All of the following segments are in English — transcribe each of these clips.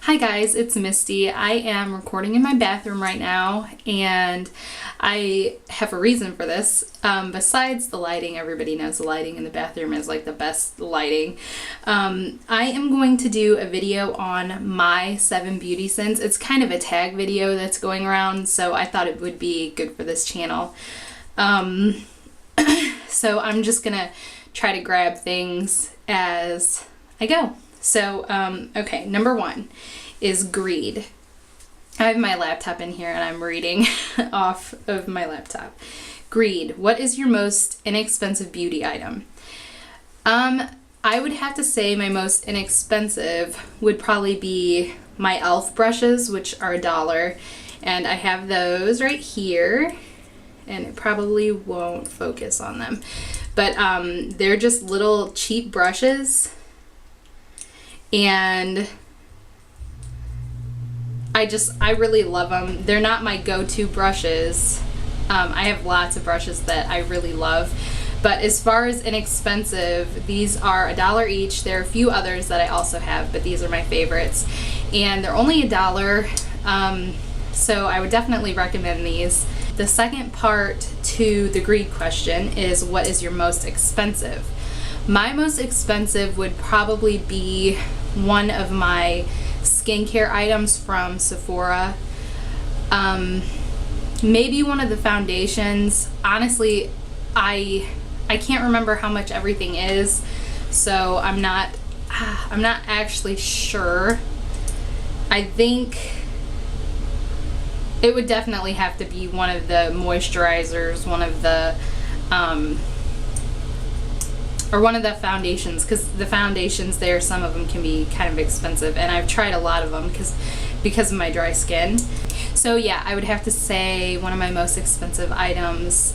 Hi guys, it's Misty. I am recording in my bathroom right now, and I have a reason for this. Besides the lighting, everybody knows the lighting in the bathroom is like the best lighting. I am going to do a video on my 7 beauty sins. It's kind of a tag video that's going around, so I thought it would be good for this channel. So I'm just gonna try to grab things as I go. So, okay, number 1 is greed. I have my laptop in here and I'm reading off of my laptop. Greed. What is your most inexpensive beauty item? I would have to say my most inexpensive would probably be my e.l.f. brushes, which are $1. And I have those right here, and it probably won't focus on them. But they're just little cheap brushes, and I really love them. They're not my go-to brushes. I have lots of brushes that I really love, but as far as inexpensive, these are $1 each. There are a few others that I also have, but these are my favorites, and they're only $1. So I would definitely recommend these. The second part to the greed question is, what is your most expensive? My most expensive would probably be one of my skincare items from Sephora. Maybe one of the foundations. Honestly, I can't remember how much everything is, so I'm not actually sure. I think it would definitely have to be one of the moisturizers, one of the or one of the foundations, because the foundations there, some of them can be kind of expensive, and I've tried a lot of them because of my dry skin. So yeah, I would have to say one of my most expensive items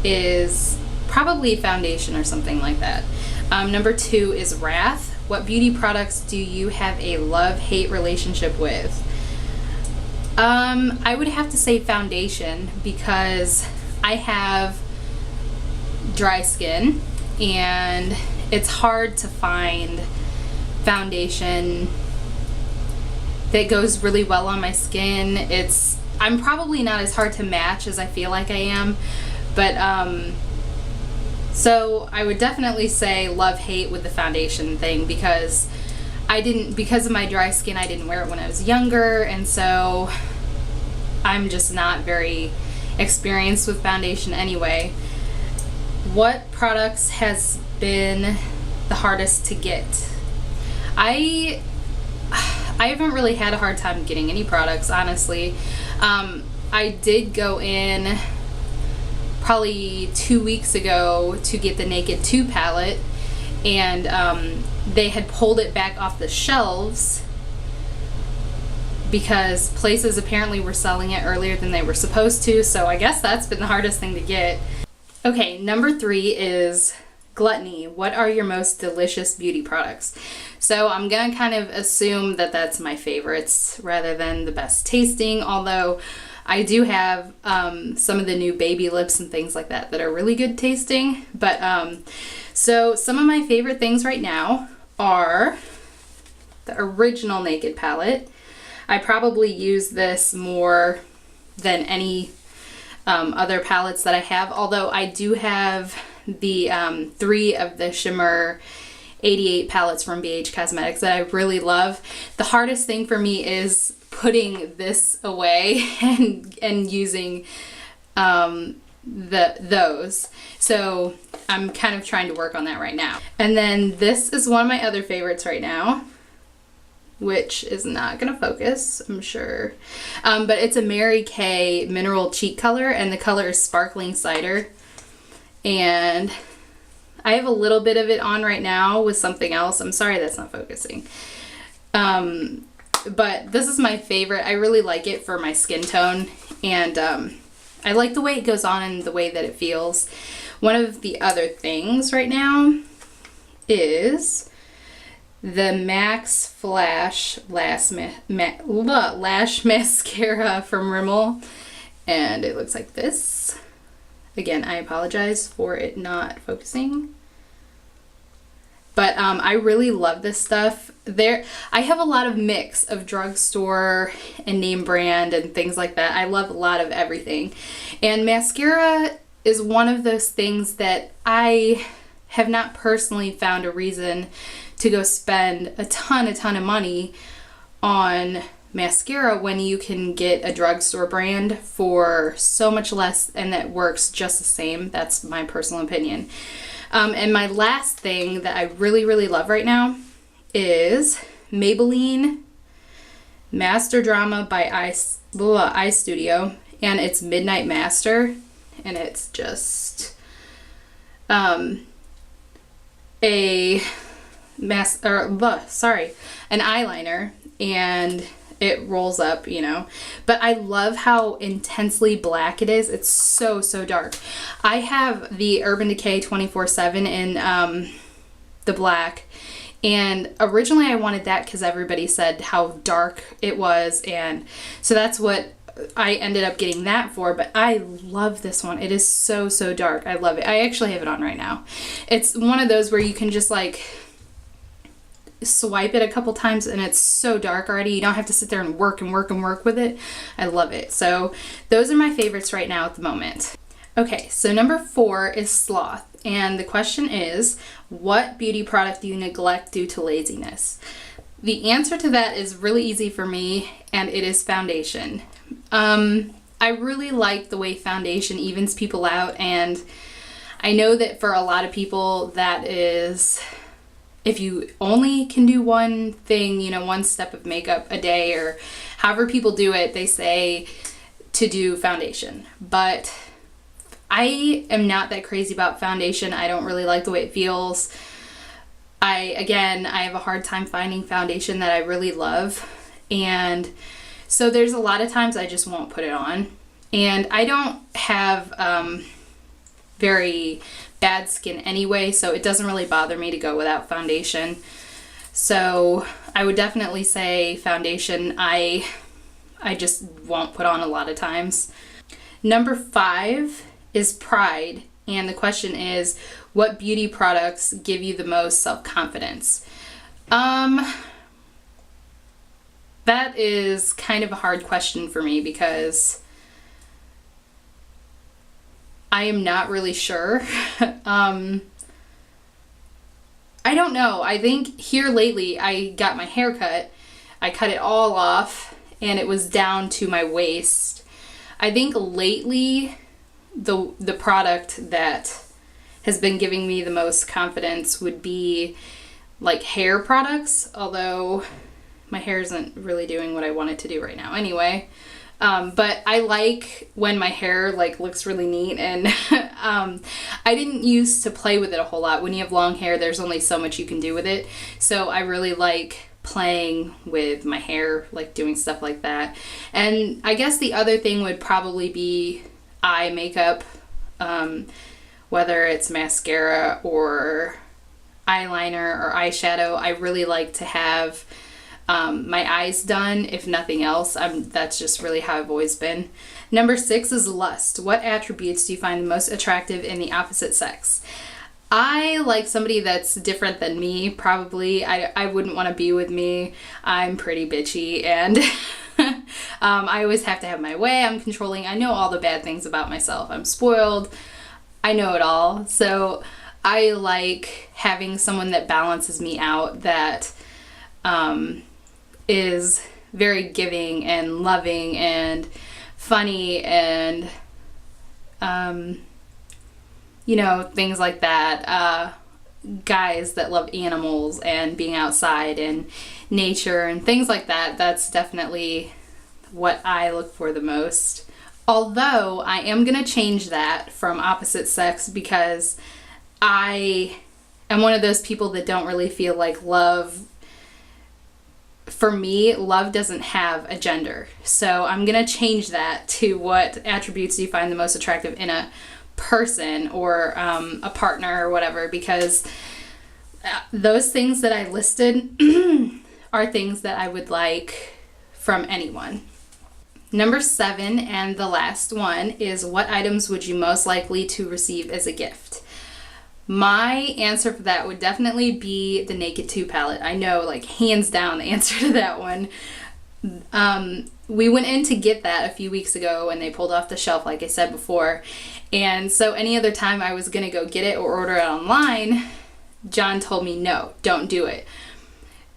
is probably foundation or something like that. Number 2 is wrath. What beauty products do you have a love-hate relationship with? I would have to say foundation, because I have dry skin and it's hard to find foundation that goes really well on my skin. I'm probably not as hard to match as I feel like I am, but so I would definitely say love-hate with the foundation thing, because because of my dry skin, I didn't wear it when I was younger, and so I'm just not very experienced with foundation anyway. What products has been the hardest to get? I haven't really had a hard time getting any products, honestly. I did go in probably 2 weeks ago to get the Naked 2 palette, and they had pulled it back off the shelves because places apparently were selling it earlier than they were supposed to, so I guess that's been the hardest thing to get. Okay, number 3 is gluttony. What are your most delicious beauty products? So I'm gonna kind of assume that that's my favorites rather than the best tasting, although I do have some of the new baby lips and things like that that are really good tasting. But so some of my favorite things right now are the original Naked palette. I probably use this more than any other palettes that I have, although I do have the 3 of the Shimmer 88 palettes from BH Cosmetics that I really love. The hardest thing for me is putting this away and using those. So I'm kind of trying to work on that right now. And then this is one of my other favorites right now, which is not gonna focus, I'm sure. But it's a MaryKay mineral cheek color, and the color is Sparkling Cider. And I have a little bit of it on right now with something else. I'm sorry that's not focusing. But this is my favorite. I really like it for my skin tone, and I like the way it goes on and the way that it feels. One of the other things right now is the Max Flash Lash Mascara from Rimmel, and it looks like this. Again, I apologize for it not focusing, but I really love this stuff. I have a lot of mix of drugstore and name brand and things like that. I love a lot of everything. And mascara is one of those things that I have not personally found a reason to go spend a ton of money on mascara when you can get a drugstore brand for so much less and that works just the same. That's my personal opinion. And my last thing that I really love right now is Maybelline Master Drama by Eye Studio, and it's Midnight Master, and it's just an eyeliner, and it rolls up, you know, but I love how intensely black it is. It's so dark. I have the Urban Decay 24/7 in the black, and originally I wanted that because everybody said how dark it was, and so that's what I ended up getting that for. But I love this one. It is so dark. I love it. I actually have it on right now. It's one of those where you can just like swipe it a couple times and it's so dark already. You don't have to sit there and work with it. I love it. So those are my favorites right now at the moment. Okay, so number 4 is sloth, and the question is, what beauty product do you neglect due to laziness? The answer to that is really easy for me, and it is foundation. I really like the way foundation evens people out, and I know that for a lot of people that is, if you only can do one thing, you know, one step of makeup a day, or however people do it, they say to do foundation. But I am not that crazy about foundation. I don't really like the way it feels. I have a hard time finding foundation that I really love. And so there's a lot of times I just won't put it on. And I don't have very bad skin anyway, so it doesn't really bother me to go without foundation. So I would definitely say foundation I just won't put on a lot of times. Number 5 is pride, and the question is, what beauty products give you the most self-confidence? That is kind of a hard question for me because I am not really sure. I don't know. I think here lately I got my hair cut. I cut it all off and it was down to my waist. I think lately the product that has been giving me the most confidence would be like hair products, although my hair isn't really doing what I want it to do right now anyway. But I like when my hair like looks really neat, and I didn't used to play with it a whole lot. When you have long hair, there's only so much you can do with it. So I really like playing with my hair, like doing stuff like that. And I guess the other thing would probably be eye makeup, whether it's mascara or eyeliner or eyeshadow. I really like to have my eyes done, if nothing else. That's just really how I've always been. Number 6 is lust. What attributes do you find the most attractive in the opposite sex? I like somebody that's different than me, probably. I wouldn't want to be with me. I'm pretty bitchy, and I always have to have my way. I'm controlling. I know all the bad things about myself. I'm spoiled. I know it all. So I like having someone that balances me out, that is very giving and loving and funny and things like that. Guys that love animals and being outside and nature and things like that. That's definitely what I look for the most. Although I am gonna change that from opposite sex, because I am one of those people that don't really feel like love. For me, love doesn't have a gender. So I'm going to change that to what attributes do you find the most attractive in a person or a partner or whatever, because those things that I listed are things that I would like from anyone. Number 7, and the last one, is what items would you most likely to receive as a gift? My answer for that would definitely be the Naked 2 palette. I know, like, hands down the answer to that one. We went in to get that a few weeks ago and they pulled off the shelf, like I said before. And so any other time I was gonna go get it or order it online, John told me, no, don't do it.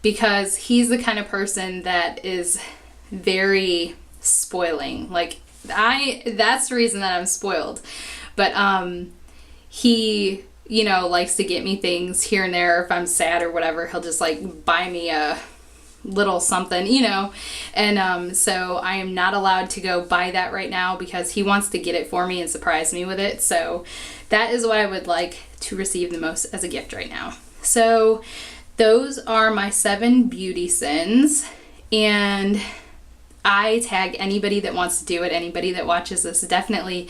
Because he's the kind of person that is very spoiling. Like, that's the reason that I'm spoiled. But he, you know, likes to get me things here and there. If I'm sad or whatever, he'll just like buy me a little something, you know. And so I am not allowed to go buy that right now because he wants to get it for me and surprise me with it. So that is what I would like to receive the most as a gift right now. So those are my 7 beauty sins, and I tag anybody that wants to do it. Anybody that watches this, definitely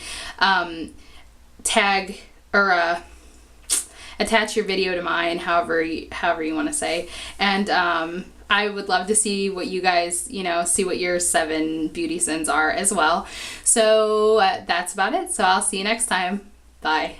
tag or attach your video to mine, however you want to say. And I would love to see what you guys, you know, see what your 7 beauty sins are as well. So that's about it. So I'll see you next time. Bye.